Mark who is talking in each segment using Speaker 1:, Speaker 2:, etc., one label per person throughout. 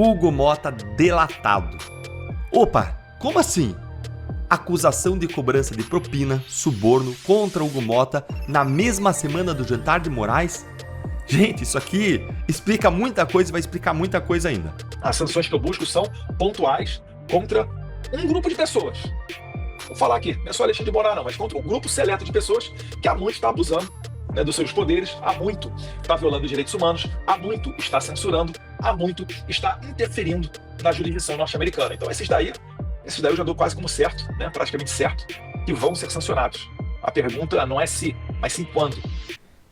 Speaker 1: Hugo Mota delatado. Opa, como assim? Acusação de cobrança de propina, suborno contra Hugo Mota na mesma semana do jantar de Moraes? Gente, isso aqui explica muita coisa e vai explicar muita coisa ainda.
Speaker 2: As sanções que eu busco são pontuais contra um grupo de pessoas. Vou falar aqui, não é só Alexandre de Moraes não, mas contra um grupo seleto de pessoas que há muito está abusando dos seus poderes, há muito está violando os direitos humanos, há muito está censurando, há muito está interferindo na jurisdição norte-americana. Então esses daí eu já dou quase como certo, praticamente certo, que vão ser sancionados. A pergunta não é se, mas sim quando.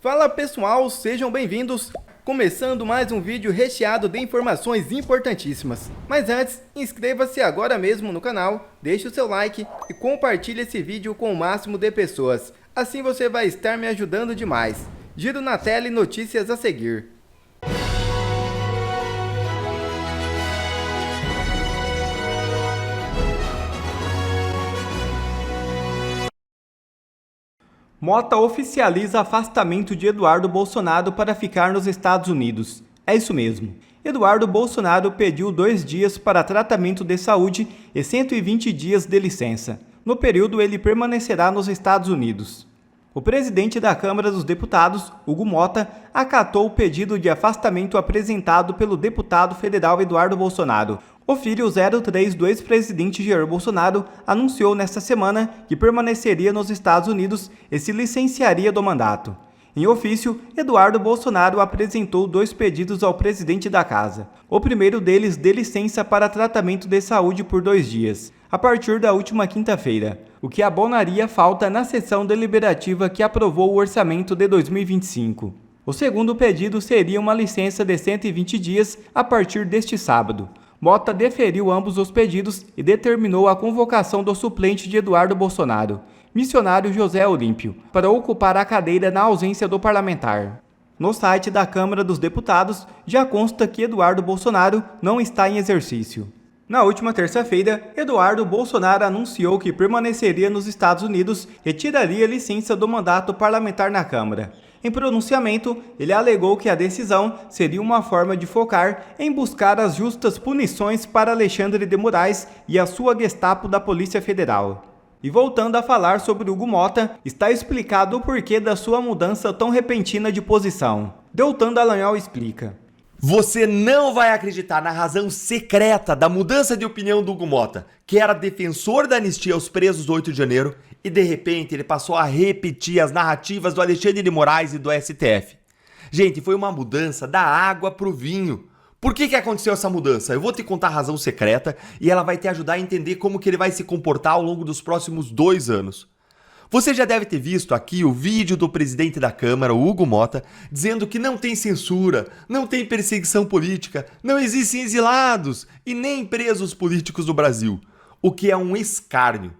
Speaker 3: Fala pessoal, sejam bem-vindos! Começando mais um vídeo recheado de informações importantíssimas. Mas antes, inscreva-se agora mesmo no canal, deixe o seu like e compartilhe esse vídeo com o máximo de pessoas. Assim você vai estar me ajudando demais. Giro na tela e notícias a seguir. Mota oficializa afastamento de Eduardo Bolsonaro para ficar nos Estados Unidos. É isso mesmo. Eduardo Bolsonaro pediu 2 dias para tratamento de saúde e 120 dias de licença. No período, ele permanecerá nos Estados Unidos. O presidente da Câmara dos Deputados, Hugo Mota, acatou o pedido de afastamento apresentado pelo deputado federal Eduardo Bolsonaro. O filho 03 do ex-presidente Jair Bolsonaro anunciou nesta semana que permaneceria nos Estados Unidos e se licenciaria do mandato. Em ofício, Eduardo Bolsonaro apresentou 2 pedidos ao presidente da casa. O primeiro deles de licença para tratamento de saúde por 2 dias, a partir da última quinta-feira, o que abonaria falta na sessão deliberativa que aprovou o orçamento de 2025. O segundo pedido seria uma licença de 120 dias a partir deste sábado. Mota deferiu ambos os pedidos e determinou a convocação do suplente de Eduardo Bolsonaro, missionário José Olímpio, para ocupar a cadeira na ausência do parlamentar. No site da Câmara dos Deputados já consta que Eduardo Bolsonaro não está em exercício. Na última terça-feira, Eduardo Bolsonaro anunciou que permaneceria nos Estados Unidos e tiraria licença do mandato parlamentar na Câmara. Em pronunciamento, ele alegou que a decisão seria uma forma de focar em buscar as justas punições para Alexandre de Moraes e a sua Gestapo da Polícia Federal. E voltando a falar sobre Hugo Mota, está explicado o porquê da sua mudança tão repentina de posição. Deltan Dallagnol explica.
Speaker 1: Você não vai acreditar na razão secreta da mudança de opinião do Hugo Mota, que era defensor da anistia aos presos do 8 de janeiro, e de repente ele passou a repetir as narrativas do Alexandre de Moraes e do STF. Gente, foi uma mudança da água pro vinho. Por que aconteceu essa mudança? Eu vou te contar a razão secreta e ela vai te ajudar a entender como que ele vai se comportar ao longo dos próximos 2 anos. Você já deve ter visto aqui o vídeo do presidente da Câmara, o Hugo Mota, dizendo que não tem censura, não tem perseguição política, não existem exilados e nem presos políticos no Brasil, o que é um escárnio.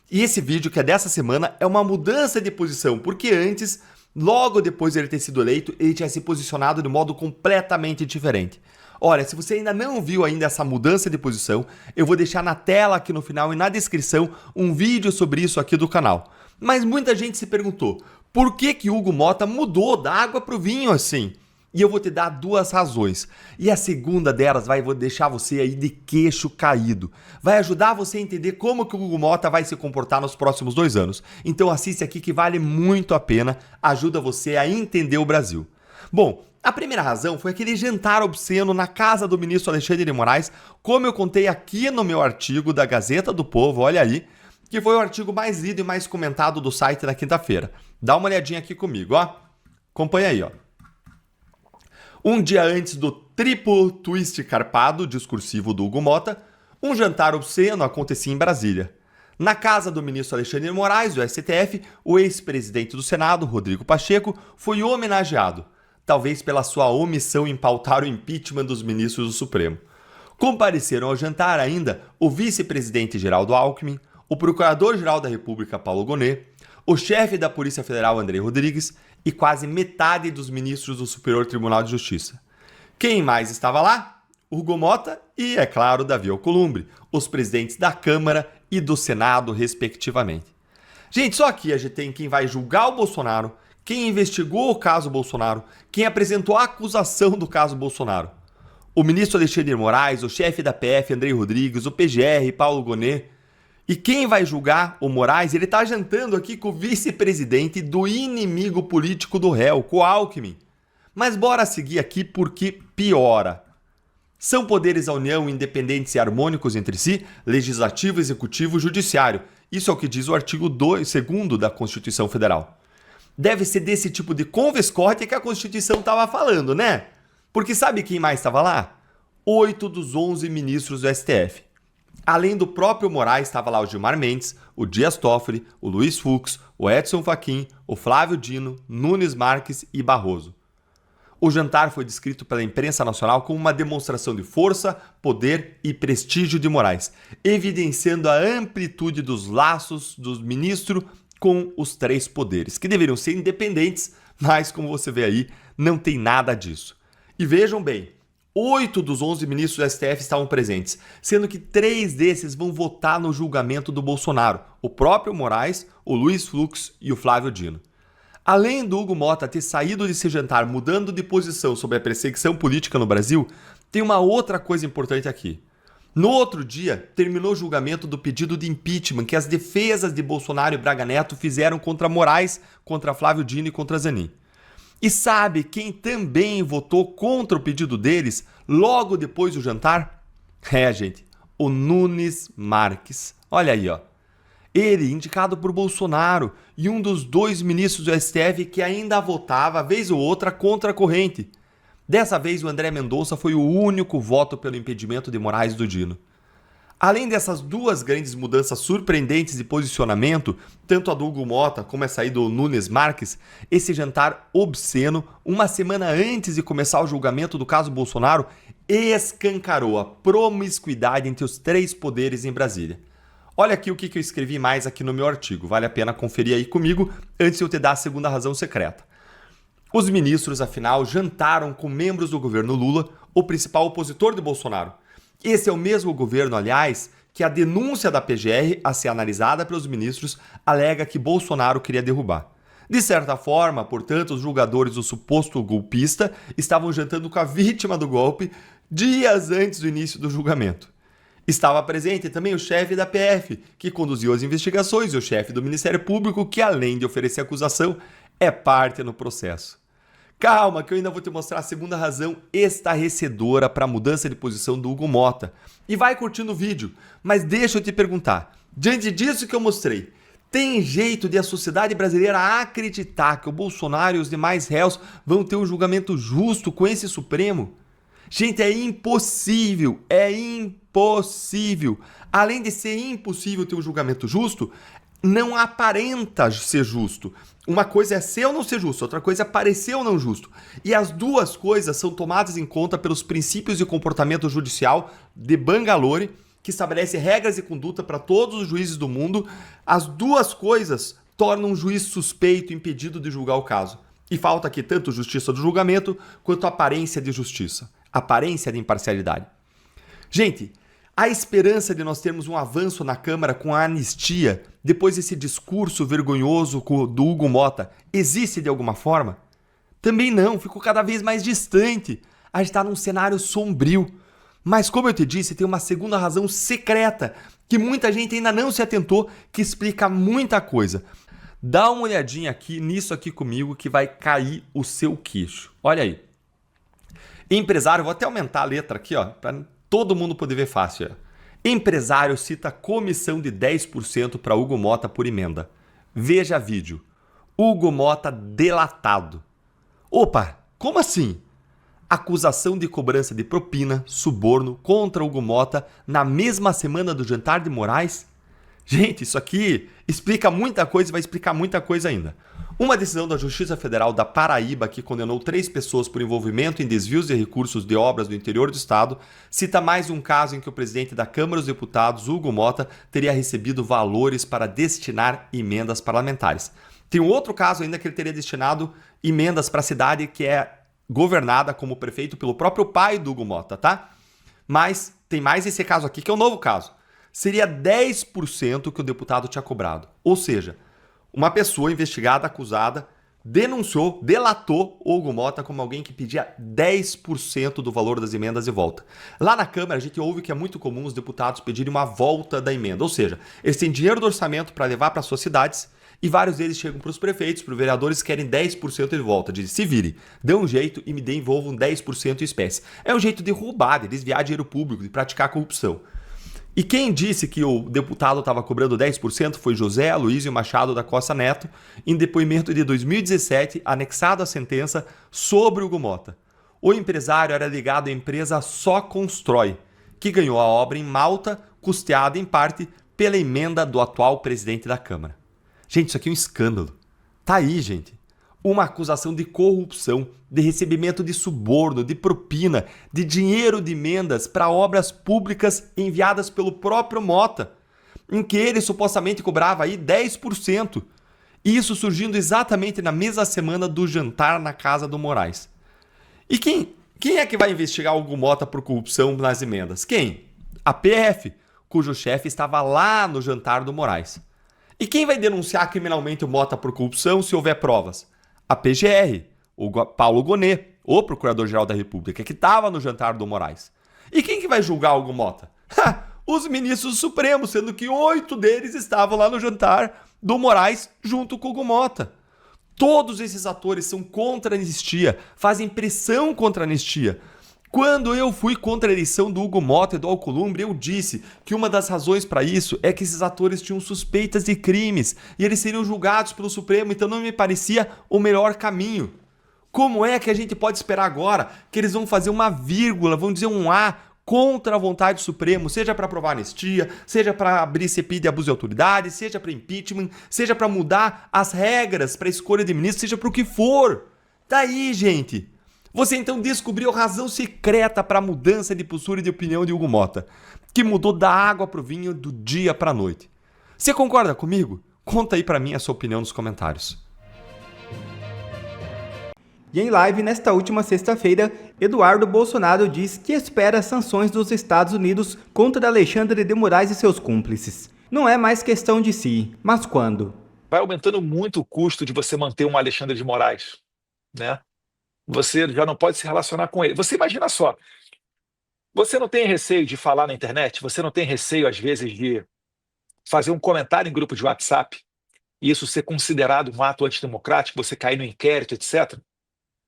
Speaker 1: E esse vídeo que é dessa semana é uma mudança de posição, porque antes, logo depois de ele ter sido eleito, ele tinha se posicionado de modo completamente diferente. Olha, se você ainda não viu ainda essa mudança de posição, eu vou deixar na tela aqui no final e na descrição um vídeo sobre isso aqui do canal. Mas muita gente se perguntou, por que Hugo Mota mudou da água para o vinho assim? E eu vou te dar 2 razões. E a segunda delas vai deixar você aí de queixo caído. Vai ajudar você a entender como que o Hugo Mota vai se comportar nos próximos 2 anos. Então assiste aqui que vale muito a pena, ajuda você a entender o Brasil. Bom, a primeira razão foi aquele jantar obsceno na casa do ministro Alexandre de Moraes, como eu contei aqui no meu artigo da Gazeta do Povo, olha aí, que foi o artigo mais lido e mais comentado do site na quinta-feira. Dá uma olhadinha aqui comigo, ó. Acompanha aí, ó. Um dia antes do triplo twist carpado discursivo do Hugo Mota, um jantar obsceno acontecia em Brasília. Na casa do ministro Alexandre de Moraes, do STF, o ex-presidente do Senado, Rodrigo Pacheco, foi homenageado, talvez pela sua omissão em pautar o impeachment dos ministros do Supremo. Compareceram ao jantar ainda o vice-presidente Geraldo Alckmin, o procurador-geral da República, Paulo Gonet, o chefe da Polícia Federal, André Rodrigues, e quase metade dos ministros do Superior Tribunal de Justiça. Quem mais estava lá? Hugo Mota e, é claro, Davi Alcolumbre, os presidentes da Câmara e do Senado, respectivamente. Gente, só aqui a gente tem quem vai julgar o Bolsonaro, quem investigou o caso Bolsonaro, quem apresentou a acusação do caso Bolsonaro. o ministro Alexandre de Moraes, o chefe da PF, Andrei Rodrigues, o PGR, Paulo Gonet. E quem vai julgar o Moraes, ele tá jantando aqui com o vice-presidente do inimigo político do réu, com o Alckmin. Mas bora seguir aqui porque piora. São poderes da União independentes e harmônicos entre si, legislativo, executivo e judiciário. Isso é o que diz o artigo 2º da Constituição Federal. Deve ser desse tipo de convescote que a Constituição estava falando, né? Porque sabe quem mais estava lá? 8 dos 11 ministros do STF. Além do próprio Moraes, estava lá o Gilmar Mendes, o Dias Toffoli, o Luiz Fux, o Edson Fachin, o Flávio Dino, Nunes Marques e Barroso. O jantar foi descrito pela imprensa nacional como uma demonstração de força, poder e prestígio de Moraes, evidenciando a amplitude dos laços do ministro com os 3 poderes, que deveriam ser independentes, mas como você vê aí, não tem nada disso. E vejam bem, 8 dos 11 ministros do STF estavam presentes, sendo que 3 desses vão votar no julgamento do Bolsonaro, o próprio Moraes, o Luiz Fux e o Flávio Dino. Além do Hugo Motta ter saído desse jantar mudando de posição sobre a perseguição política no Brasil, tem uma outra coisa importante aqui. No outro dia, terminou o julgamento do pedido de impeachment que as defesas de Bolsonaro e Braga Neto fizeram contra Moraes, contra Flávio Dino e contra Zanin. E sabe quem também votou contra o pedido deles logo depois do jantar? Gente, o Nunes Marques. Olha aí, ó. Ele, indicado por Bolsonaro, e um dos 2 ministros do STF que ainda votava, vez ou outra, contra a corrente. Dessa vez, o André Mendonça foi o único voto pelo impedimento de Moraes e do Dino. Além dessas 2 grandes mudanças surpreendentes de posicionamento, tanto a do Hugo Motta como essa aí do Nunes Marques, esse jantar obsceno, uma semana antes de começar o julgamento do caso Bolsonaro, escancarou a promiscuidade entre os 3 poderes em Brasília. Olha aqui o que eu escrevi mais aqui no meu artigo. Vale a pena conferir aí comigo antes de eu te dar a segunda razão secreta. Os ministros, afinal, jantaram com membros do governo Lula, o principal opositor de Bolsonaro. Esse é o mesmo governo, aliás, que a denúncia da PGR, a ser analisada pelos ministros, alega que Bolsonaro queria derrubar. De certa forma, portanto, os julgadores do suposto golpista estavam jantando com a vítima do golpe dias antes do início do julgamento. Estava presente também o chefe da PF, que conduziu as investigações, e o chefe do Ministério Público, que além de oferecer acusação, é parte no processo. Calma, que eu ainda vou te mostrar a segunda razão estarrecedora para a mudança de posição do Hugo Motta. E vai curtindo o vídeo, mas deixa eu te perguntar, diante disso que eu mostrei, tem jeito de a sociedade brasileira acreditar que o Bolsonaro e os demais réus vão ter um julgamento justo com esse Supremo? Gente, é impossível, Além de ser impossível ter um julgamento justo, não aparenta ser justo. Uma coisa é ser ou não ser justo, outra coisa é parecer ou não justo. E as 2 coisas são tomadas em conta pelos princípios de comportamento judicial de Bangalore, que estabelece regras de conduta para todos os juízes do mundo. As 2 coisas tornam um juiz suspeito impedido de julgar o caso. E falta aqui tanto justiça do julgamento quanto aparência de justiça. Aparência de imparcialidade. Gente, a esperança de nós termos um avanço na Câmara com a anistia, depois desse discurso vergonhoso do Hugo Motta, existe de alguma forma? Também não, ficou cada vez mais distante. A gente está num cenário sombrio. Mas como eu te disse, tem uma segunda razão secreta, que muita gente ainda não se atentou, que explica muita coisa. Dá uma olhadinha aqui, nisso aqui comigo, que vai cair o seu queixo. Olha aí. Empresário, vou até aumentar a letra aqui, ó, para todo mundo poder ver fácil. Ó. Empresário cita comissão de 10% para Hugo Motta por emenda. Veja vídeo. Hugo Motta delatado. Opa, como assim? Acusação de cobrança de propina, suborno contra Hugo Motta na mesma semana do jantar de Moraes? Gente, isso aqui explica muita coisa e vai explicar muita coisa ainda. Uma decisão da Justiça Federal da Paraíba, que condenou 3 pessoas por envolvimento em desvios de recursos de obras do interior do estado, cita mais um caso em que o presidente da Câmara dos Deputados, Hugo Motta, teria recebido valores para destinar emendas parlamentares. Tem um outro caso ainda que ele teria destinado emendas para a cidade que é governada como prefeito pelo próprio pai do Hugo Motta, tá? Mas tem mais esse caso aqui, que é um novo caso. Seria 10% que o deputado tinha cobrado. Ou seja, uma pessoa investigada, acusada, denunciou, delatou o Hugo Motta como alguém que pedia 10% do valor das emendas de volta. Lá na Câmara, a gente ouve que é muito comum os deputados pedirem uma volta da emenda, ou seja, eles têm dinheiro do orçamento para levar para suas cidades e vários deles chegam para os prefeitos, para os vereadores que querem 10% de volta. Dizem, se vire, dê um jeito e me devolvam 10% em espécie. É um jeito de roubar, de desviar dinheiro público, de praticar corrupção. E quem disse que o deputado estava cobrando 10% foi José Aloysio Machado da Costa Neto, em depoimento de 2017, anexado à sentença sobre o Hugo Motta. O empresário era ligado à empresa Só Constrói, que ganhou a obra em Malta, custeada em parte pela emenda do atual presidente da Câmara. Gente, isso aqui é um escândalo. Tá aí, gente. Uma acusação de corrupção, de recebimento de suborno, de propina, de dinheiro de emendas para obras públicas enviadas pelo próprio Motta, em que ele supostamente cobrava aí 10%. Isso surgindo exatamente na mesma semana do jantar na casa do Moraes. E quem é que vai investigar o Hugo Motta por corrupção nas emendas? Quem? A PF, cujo chefe estava lá no jantar do Moraes. E quem vai denunciar criminalmente o Motta por corrupção se houver provas? A PGR, o Paulo Gonet, o Procurador-Geral da República, que estava no jantar do Moraes. E quem que vai julgar o Hugo Motta? Os ministros supremos, sendo que 8 deles estavam lá no jantar do Moraes junto com o Hugo Motta. Todos esses atores são contra a anistia, fazem pressão contra a anistia. Quando eu fui contra a eleição do Hugo Motta e do Alcolumbre, eu disse que uma das razões para isso é que esses atores tinham suspeitas de crimes e eles seriam julgados pelo Supremo, então não me parecia o melhor caminho. Como é que a gente pode esperar agora que eles vão fazer uma vírgula, vão dizer um A contra a vontade do Supremo, seja para aprovar anistia, seja para abrir CPI de abuso de autoridade, seja para impeachment, seja para mudar as regras para escolha de ministro, seja para o que for? Tá aí, gente. Você então descobriu a razão secreta para a mudança de postura e de opinião de Hugo Motta, que mudou da água para o vinho do dia para a noite. Você concorda comigo? Conta aí para mim a sua opinião nos comentários.
Speaker 3: E em live nesta última sexta-feira, Eduardo Bolsonaro diz que espera sanções dos Estados Unidos contra Alexandre de Moraes e seus cúmplices. Não é mais questão de si, mas quando?
Speaker 2: Vai aumentando muito o custo de você manter um Alexandre de Moraes, né? Você já não pode se relacionar com ele. Você imagina só, você não tem receio de falar na internet? Você não tem receio, às vezes, de fazer um comentário em grupo de WhatsApp e isso ser considerado um ato antidemocrático, você cair no inquérito, etc.?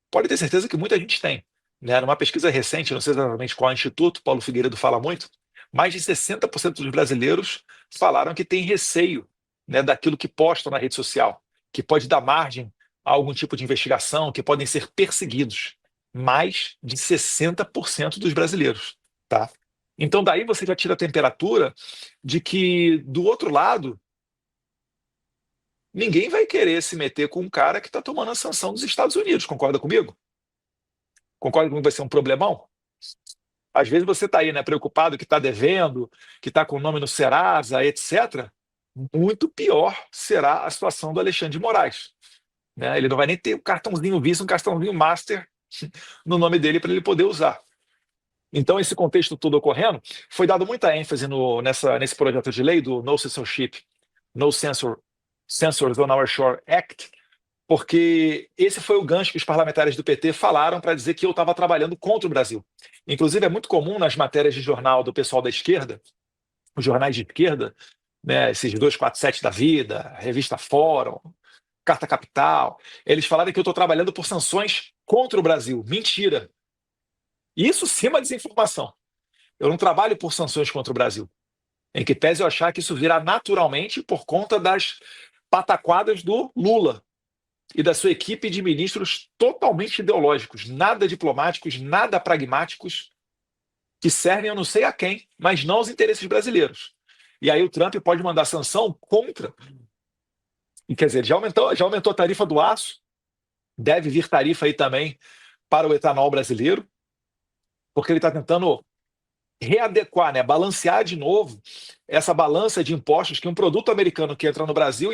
Speaker 2: Pode ter certeza que muita gente tem, né? Numa pesquisa recente, não sei exatamente qual instituto, Paulo Figueiredo fala muito, mais de 60% dos brasileiros falaram que tem receio, né, daquilo que postam na rede social, que pode dar margem a algum tipo de investigação, que podem ser perseguidos. Mais de 60% dos brasileiros, tá? Então daí você já tira a temperatura de que, do outro lado, ninguém vai querer se meter com um cara que está tomando a sanção dos Estados Unidos. Concorda comigo? Concorda comigo que vai ser um problemão? Às vezes você está aí, né, preocupado que está devendo, que está com o nome no Serasa, etc. Muito pior será a situação do Alexandre de Moraes, né? Ele não vai nem ter um cartãozinho Visa, um cartãozinho Master no nome dele para ele poder usar. Então, esse contexto todo ocorrendo, foi dado muita ênfase nesse projeto de lei do No Censorship, No Censors on Our Shore Act, porque esse foi o gancho que os parlamentares do PT falaram para dizer que eu estava trabalhando contra o Brasil. Inclusive, é muito comum nas matérias de jornal do pessoal da esquerda, os jornais de esquerda, né, esses 247 da vida, Revista Fórum, Carta Capital, eles falaram que eu estou trabalhando por sanções contra o Brasil. Mentira. Isso sim é uma desinformação. Eu não trabalho por sanções contra o Brasil. Em que pese eu achar que isso virá naturalmente por conta das pataquadas do Lula e da sua equipe de ministros totalmente ideológicos, nada diplomáticos, nada pragmáticos, que servem eu não sei a quem, mas não aos interesses brasileiros. E aí o Trump pode mandar sanção contra. E, quer dizer, já aumentou a tarifa do aço, deve vir tarifa aí também para o etanol brasileiro, porque ele está tentando readequar, né, balancear de novo essa balança de impostos que um produto americano que entra no Brasil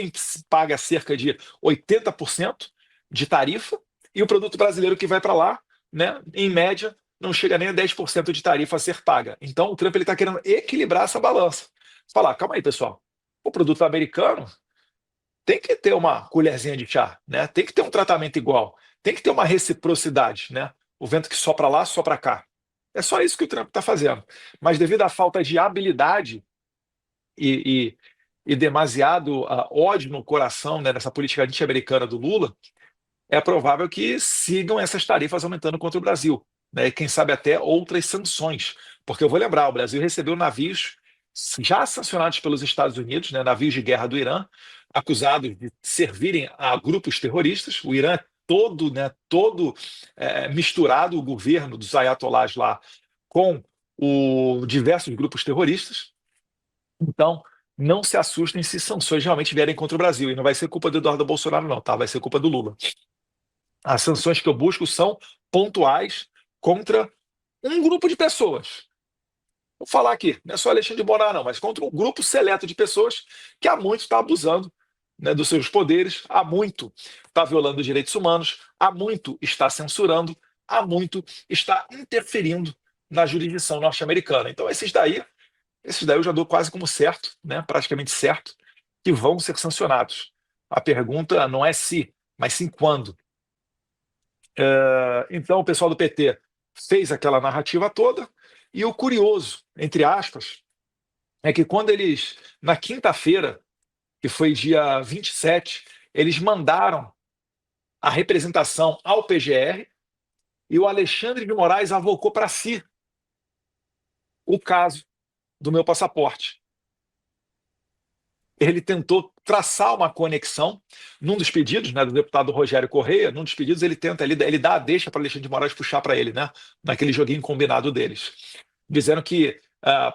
Speaker 2: paga cerca de 80% de tarifa, e o produto brasileiro que vai para lá, né, em média, não chega nem a 10% de tarifa a ser paga. Então o Trump está querendo equilibrar essa balança. Falar, calma aí, pessoal, o produto americano tem que ter uma colherzinha de chá, né? Tem que ter um tratamento igual, tem que ter uma reciprocidade, né? O vento que sopra lá, sopra cá. É só isso que o Trump está fazendo. Mas devido à falta de habilidade e, e demasiado ódio no coração, né, nessa política anti-americana do Lula, é provável que sigam essas tarifas aumentando contra o Brasil, né? E quem sabe até outras sanções. Porque eu vou lembrar, o Brasil recebeu navios já sancionados pelos Estados Unidos, né, navios de guerra do Irã, acusados de servirem a grupos terroristas. O Irã é todo, né, misturado, o governo dos ayatolás lá, com diversos grupos terroristas. Então, não se assustem se sanções realmente vierem contra o Brasil. E não vai ser culpa do Eduardo Bolsonaro, não, tá? Vai ser culpa do Lula. As sanções que eu busco são pontuais contra um grupo de pessoas. Vou falar aqui, não é só Alexandre de Moraes, não, mas contra um grupo seleto de pessoas que há muito está abusando, né, dos seus poderes, há muito está violando os direitos humanos, há muito está censurando, há muito está interferindo na jurisdição norte-americana. Então, esses daí eu já dou quase como certo, né, praticamente certo, que vão ser sancionados. A pergunta não é se, mas sim quando. Então, o pessoal do PT fez aquela narrativa toda, e o curioso, entre aspas, é que quando eles, na quinta-feira, que foi dia 27, eles mandaram a representação ao PGR e o Alexandre de Moraes avocou para si o caso do meu passaporte. Ele tentou traçar uma conexão num dos pedidos, né, do deputado Rogério Correia. Num dos pedidos ele dá a deixa para Alexandre de Moraes puxar para ele, né, naquele joguinho combinado deles, dizendo que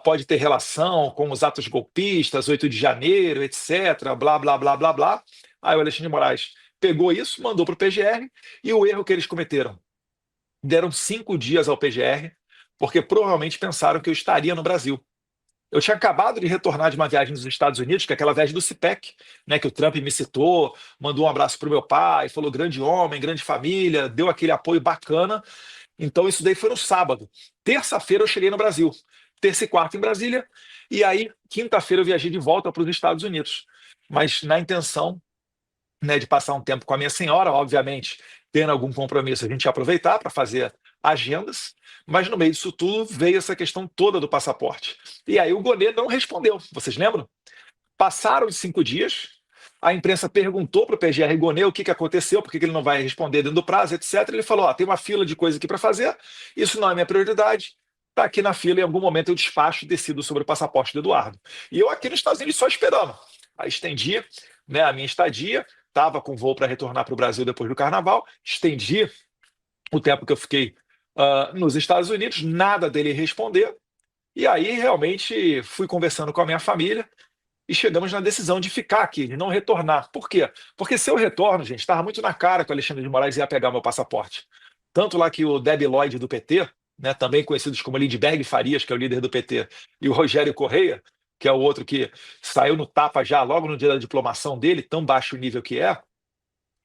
Speaker 2: pode ter relação com os atos golpistas, 8 de janeiro, etc, blá, blá, blá, blá, blá. Aí o Alexandre de Moraes pegou isso, mandou para o PGR, e o erro que eles cometeram: deram 5 dias ao PGR, porque provavelmente pensaram que eu estaria no Brasil. Eu tinha acabado de retornar de uma viagem dos Estados Unidos, que é aquela viagem do CIPEC, né, que o Trump me citou, mandou um abraço para o meu pai, falou grande homem, grande família, deu aquele apoio bacana. Então isso daí foi no sábado. Terça-feira eu cheguei no Brasil. Terça e quarta em Brasília. E aí, quinta-feira eu viajei de volta para os Estados Unidos. Mas na intenção, né, de passar um tempo com a minha senhora, obviamente, tendo algum compromisso, a gente ia aproveitar para fazer agendas, mas no meio disso tudo veio essa questão toda do passaporte. E aí o Gonê não respondeu, vocês lembram? Passaram os 5 dias, a imprensa perguntou para o PGR Gonê o que aconteceu, por que ele não vai responder dentro do prazo, etc. Ele falou: tem uma fila de coisa aqui para fazer, isso não é minha prioridade, está aqui na fila, em algum momento eu despacho e decido sobre o passaporte do Eduardo. E eu aqui nos Estados Unidos só esperando. Aí estendi, né, a minha estadia, estava com voo para retornar para o Brasil depois do Carnaval, estendi o tempo que eu fiquei nos Estados Unidos, nada dele responder, e aí realmente fui conversando com a minha família e chegamos na decisão de ficar aqui, de não retornar. Por quê? Porque se eu retorno, gente, estava muito na cara que o Alexandre de Moraes ia pegar meu passaporte. Tanto lá que o Debi Lloyd do PT, né, também conhecidos como Lindbergh Farias, que é o líder do PT, e o Rogério Correia, que é o outro que saiu no tapa já logo no dia da diplomação dele, tão baixo o nível que é,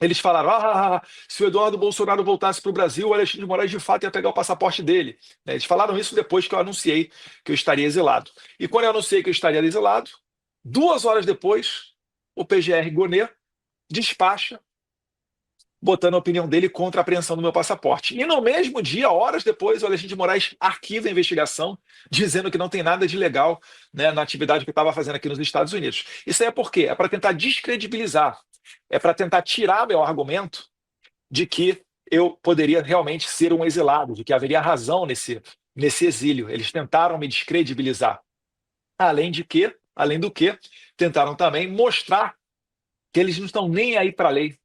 Speaker 2: eles falaram: se o Eduardo Bolsonaro voltasse para o Brasil, o Alexandre de Moraes de fato ia pegar o passaporte dele. Eles falaram isso depois que eu anunciei que eu estaria exilado. E quando eu anunciei que eu estaria exilado, 2 horas depois, o PGR Gonê despacha, botando a opinião dele contra a apreensão do meu passaporte. E no mesmo dia, horas depois, o Alexandre de Moraes arquiva a investigação, dizendo que não tem nada de legal, né, na atividade que eu estava fazendo aqui nos Estados Unidos. Isso aí é por quê? É para tentar descredibilizar, é para tentar tirar meu argumento de que eu poderia realmente ser um exilado, de que haveria razão nesse exílio. Eles tentaram me descredibilizar. Além do que, tentaram também mostrar que eles não estão nem aí para a lei,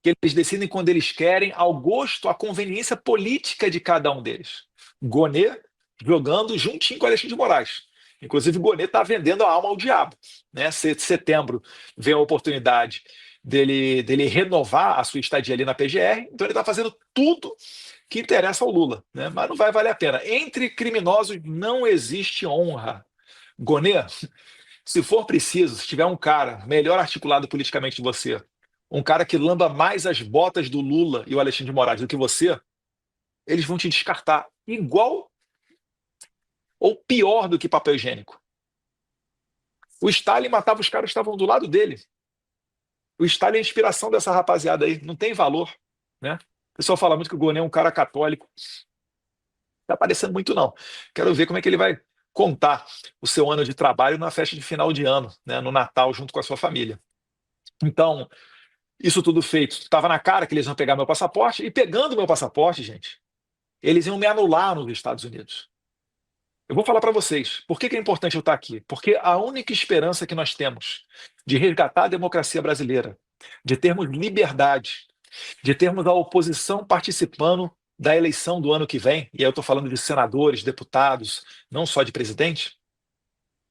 Speaker 2: que eles decidem quando eles querem, ao gosto, à conveniência política de cada um deles. Gonê jogando juntinho com Alexandre de Moraes. Inclusive, Gonê está vendendo a alma ao diabo, né? Setembro vem a oportunidade dele renovar a sua estadia ali na PGR, então ele está fazendo tudo que interessa ao Lula, né? Mas não vai valer a pena. Entre criminosos não existe honra. Gonê, se for preciso, se tiver um cara melhor articulado politicamente que você, um cara que lamba mais as botas do Lula e o Alexandre de Moraes do que você, eles vão te descartar igual ou pior do que papel higiênico. O Stalin matava os caras que estavam do lado dele. O Stalin é a inspiração dessa rapaziada aí, não tem valor, né? O pessoal fala muito que o Gonê é um cara católico. Tá aparecendo muito, não. Quero ver como é que ele vai contar o seu ano de trabalho na festa de final de ano, né? No Natal, junto com a sua família. Então, isso tudo feito, estava na cara que eles iam pegar meu passaporte, e pegando meu passaporte, gente, eles iam me anular nos Estados Unidos. Eu vou falar para vocês, por que é importante eu estar aqui? Porque a única esperança que nós temos de resgatar a democracia brasileira, de termos liberdade, de termos a oposição participando da eleição do ano que vem, e aí eu estou falando de senadores, deputados, não só de presidente,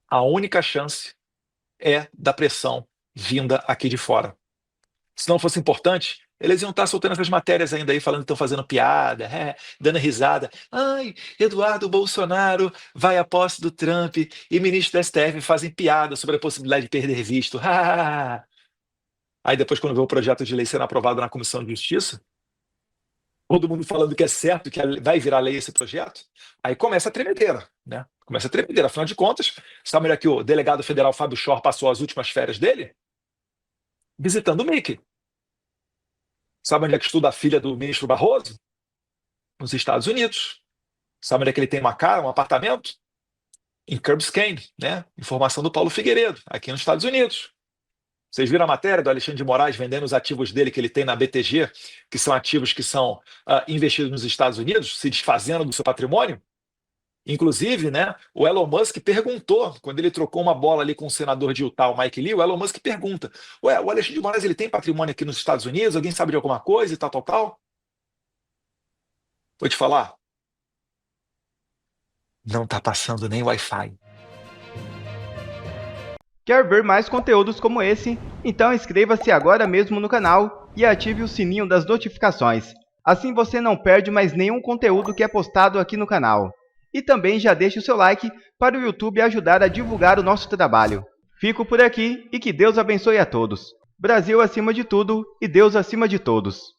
Speaker 2: a única chance é da pressão vinda aqui de fora. Se não fosse importante, eles iam estar soltando essas matérias ainda aí, falando que estão fazendo piada, dando risada. Ai, Eduardo Bolsonaro vai à posse do Trump e ministros da STF fazem piada sobre a possibilidade de perder visto. Aí depois, quando vê o projeto de lei sendo aprovado na Comissão de Justiça, todo mundo falando que é certo, que vai virar lei esse projeto, aí começa a tremedeira, né? Começa a tremedeira. Afinal de contas, sabe melhor que o delegado federal Fábio Chor passou as últimas férias dele? Visitando o Mickey. Sabe onde é que estuda a filha do ministro Barroso? Nos Estados Unidos. Sabe onde é que ele tem uma casa, um apartamento? Em Key Biscayne, né? Informação do Paulo Figueiredo, aqui nos Estados Unidos. Vocês viram a matéria do Alexandre de Moraes vendendo os ativos dele que ele tem na BTG, que são ativos que são investidos nos Estados Unidos, se desfazendo do seu patrimônio? Inclusive, né, o Elon Musk perguntou, quando ele trocou uma bola ali com o senador de Utah, o Mike Lee, o Elon Musk pergunta, ué, o Alexandre de Moraes ele tem patrimônio aqui nos Estados Unidos? Alguém sabe de alguma coisa e tal, tal, tal? Vou te falar, não tá passando nem Wi-Fi.
Speaker 3: Quer ver mais conteúdos como esse? Então inscreva-se agora mesmo no canal e ative o sininho das notificações. Assim você não perde mais nenhum conteúdo que é postado aqui no canal. E também já deixe o seu like para o YouTube ajudar a divulgar o nosso trabalho. Fico por aqui e que Deus abençoe a todos. Brasil acima de tudo e Deus acima de todos.